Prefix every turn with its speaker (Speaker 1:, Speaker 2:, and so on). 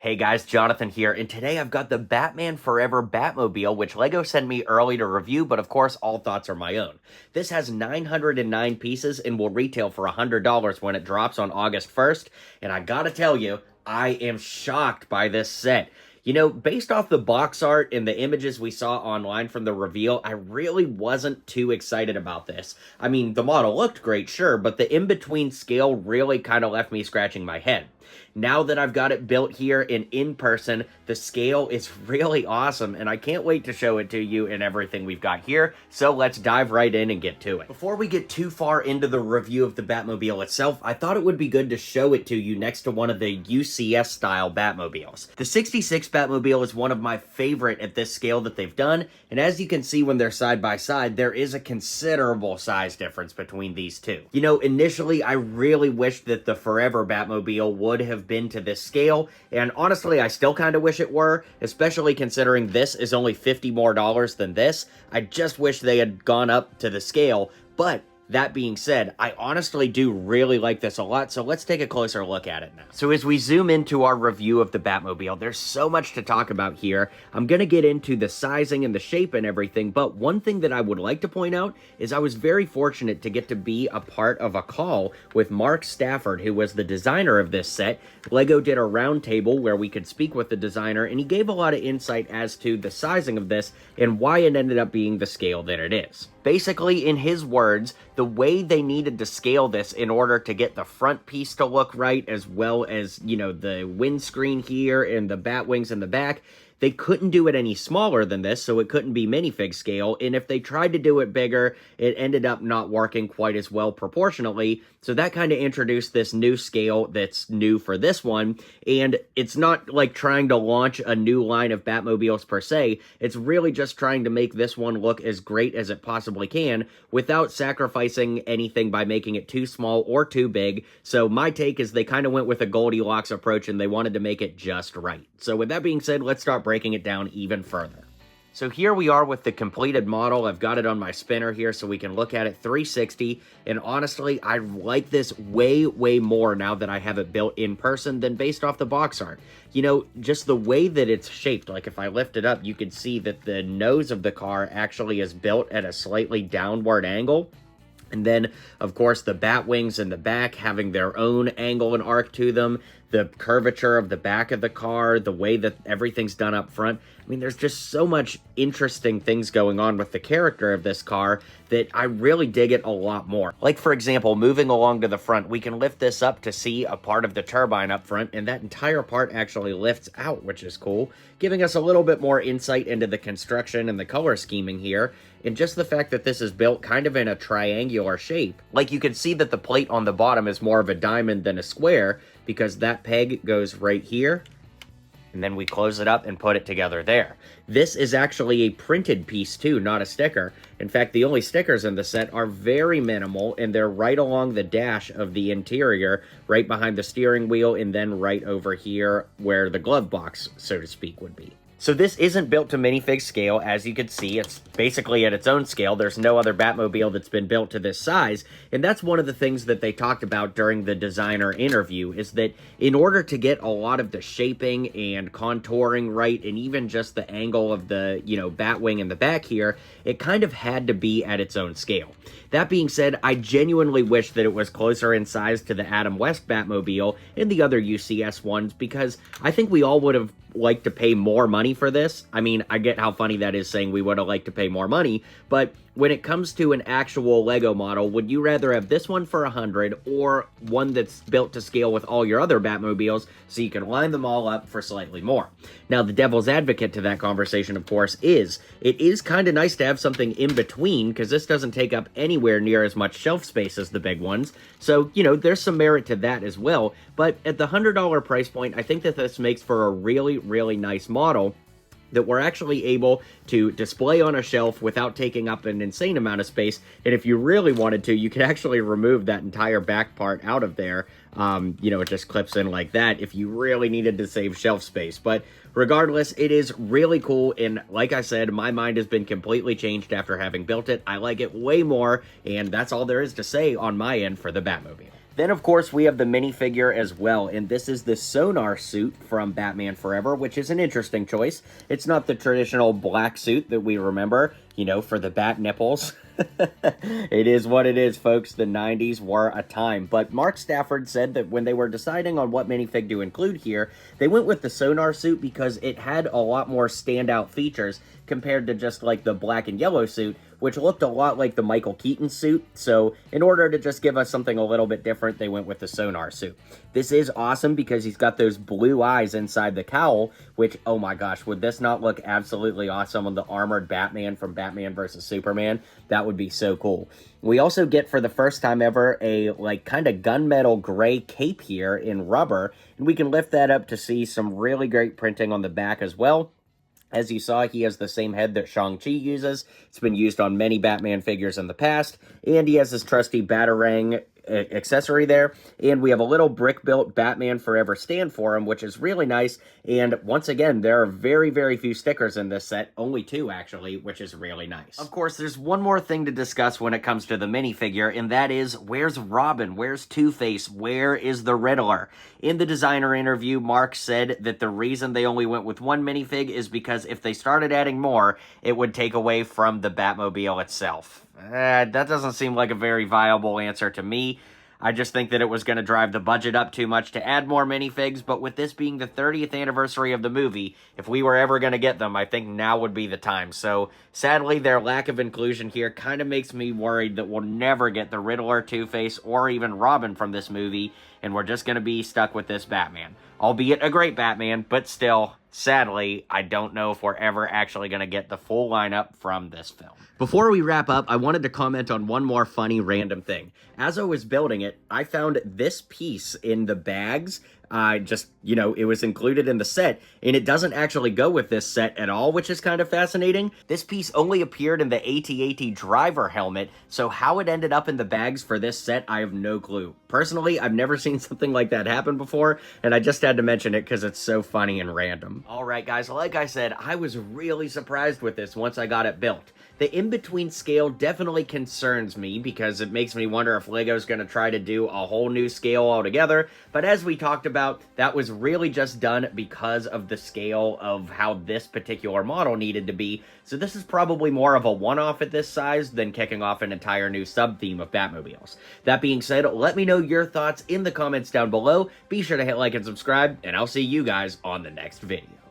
Speaker 1: Hey guys, Jonathan here, and today I've got the Batman Forever Batmobile, which LEGO sent me early to review, but of course, all thoughts are my own. This has 909 pieces and will retail for $100 when it drops on August 1st, and I gotta tell you, I am shocked by this set. You know, based off the box art and the images we saw online from the reveal, I really wasn't too excited about this. I mean, the model looked great, sure, but the in-between scale really kind of left me scratching my head. Now that I've got it built here and in person, the scale is really awesome, and I can't wait to show it to you and everything we've got here, so let's dive right in and get to it. Before we get too far into the review of the Batmobile itself, I thought it would be good to show it to you next to one of the UCS-style Batmobiles. The 66 Batmobile is one of my favorite at this scale that they've done, and as you can see when they're side by side, there is a considerable size difference between these two. You know, initially, I really wished that the Forever Batmobile would have been to this scale, and honestly, I still kind of wish it were, especially considering this is only $50 more than this. I just wish they had gone up to the scale, but that being said, I honestly do really like this a lot, so let's take a closer look at it now. So as we zoom into our review of the Batmobile, there's so much to talk about here. I'm going to get into the sizing and the shape and everything, but one thing that I would like to point out is I was very fortunate to get to be a part of a call with Mark Stafford, who was the designer of this set. LEGO did a roundtable where we could speak with the designer, and he gave a lot of insight as to the sizing of this and why it ended up being the scale that it is. Basically, in his words, the way they needed to scale this in order to get the front piece to look right, as well as, you know, the windscreen here and the bat wings in the back, they couldn't do it any smaller than this, so it couldn't be minifig scale, and if they tried to do it bigger, it ended up not working quite as well proportionally, so that kind of introduced this new scale that's new for this one, and it's not like trying to launch a new line of Batmobiles per se, it's really just trying to make this one look as great as it possibly can, without sacrificing anything by making it too small or too big, so my take is they kind of went with a Goldilocks approach, and they wanted to make it just right. So with that being said, let's start breaking it down even further. So here we are with the completed model. I've got it on my spinner here so we can look at it 360, and honestly, I like this way more now that I have it built in person than based off the box art. You know, just the way that it's shaped, like if I lift it up, you can see that the nose of the car actually is built at a slightly downward angle. And then, of course, the bat wings in the back having their own angle and arc to them, the curvature of the back of the car, the way that everything's done up front. I mean, there's just so much interesting things going on with the character of this car that I really dig it a lot more. Like, for example, moving along to the front, we can lift this up to see a part of the turbine up front, and that entire part actually lifts out, which is cool, giving us a little bit more insight into the construction and the color scheming here, and just the fact that this is built kind of in a triangular shape. Like, you can see that the plate on the bottom is more of a diamond than a square, because that peg goes right here, and then we close it up and put it together there. This is actually a printed piece too, not a sticker. In fact, the only stickers in the set are very minimal, and they're right along the dash of the interior, right behind the steering wheel, and then right over here where the glove box, so to speak, would be. So this isn't built to minifig scale, as you can see, it's basically at its own scale. There's no other Batmobile that's been built to this size, and that's one of the things that they talked about during the designer interview, is that in order to get a lot of the shaping and contouring right, and even just the angle of the, you know, Batwing in the back here, it kind of had to be at its own scale. That being said, I genuinely wish that it was closer in size to the Adam West Batmobile and the other UCS ones, because I think we all would have liked to pay more money for this. I mean, I get how funny that is saying we would have liked to pay more money, but when it comes to an actual LEGO model, would you rather have this one for $100 or one that's built to scale with all your other Batmobiles so you can line them all up for slightly more? Now, the devil's advocate to that conversation, of course, is it is kind of nice to have something in between, because this doesn't take up anywhere near as much shelf space as the big ones. So, you know, there's some merit to that as well. But at the $100 price point, I think that this makes for a really nice model that we're actually able to display on a shelf without taking up an insane amount of space. And if you really wanted to, you could actually remove that entire back part out of there. You know, it just clips in like that if you really needed to save shelf space. But regardless, it is really cool, and like I said, my mind has been completely changed after having built it. I like it way more, and that's all there is to say on my end for the Batmobile. Then, of course, we have the minifigure as well, and this is the sonar suit from Batman Forever, which is an interesting choice. It's not the traditional black suit that we remember, you know, for the bat nipples. It is what it is, folks. The 90s were a time. But Mark Stafford said that when they were deciding on what minifig to include here, they went with the sonar suit because it had a lot more standout features compared to just like the black and yellow suit, which looked a lot like the Michael Keaton suit. So in order to just give us something a little bit different, they went with the sonar suit. This is awesome because he's got those blue eyes inside the cowl, which, oh my gosh, would this not look absolutely awesome on the armored Batman from Batman vs. Superman? That would be so cool. We also get, for the first time ever, a like kind of gunmetal gray cape here in rubber, and we can lift that up to see some really great printing on the back as well. As you saw, he has the same head that Shang-Chi uses. It's been used on many Batman figures in the past. And he has his trusty Batarang accessory there. And we have a little brick-built Batman Forever stand for him, which is really nice. And once again, there are very, very few stickers in this set. Only 2, actually, which is really nice. Of course, there's one more thing to discuss when it comes to the minifigure, and that is, where's Robin? Where's Two-Face? Where is the Riddler? In the designer interview, Mark said that the reason they only went with 1 minifig is because if they started adding more, it would take away from the Batmobile itself. That doesn't seem like a very viable answer to me. I just think that it was going to drive the budget up too much to add more minifigs, but with this being the 30th anniversary of the movie, if we were ever going to get them, I think now would be the time. So, sadly, their lack of inclusion here kind of makes me worried that we'll never get the Riddler, Two-Face, or even Robin from this movie, and we're just going to be stuck with this Batman. Albeit a great Batman, but still, sadly, I don't know if we're ever actually going to get the full lineup from this film. Before we wrap up, I wanted to comment on one more funny random thing. As I was building it, I found this piece in the bags. It was included in the set, and it doesn't actually go with this set at all, which is kind of fascinating. This piece only appeared in the AT-AT driver helmet, so how it ended up in the bags for this set, I have no clue. Personally, I've never seen something like that happen before, and I just had to mention it because it's so funny and random. Alright guys, like I said, I was really surprised with this once I got it built. The in-between scale definitely concerns me because it makes me wonder if LEGO's going to try to do a whole new scale altogether, but as we talked about, that was really just done because of the scale of how this particular model needed to be, so this is probably more of a one-off at this size than kicking off an entire new sub-theme of Batmobiles. That being said, let me know your thoughts in the comments down below, be sure to hit like and subscribe, and I'll see you guys on the next video.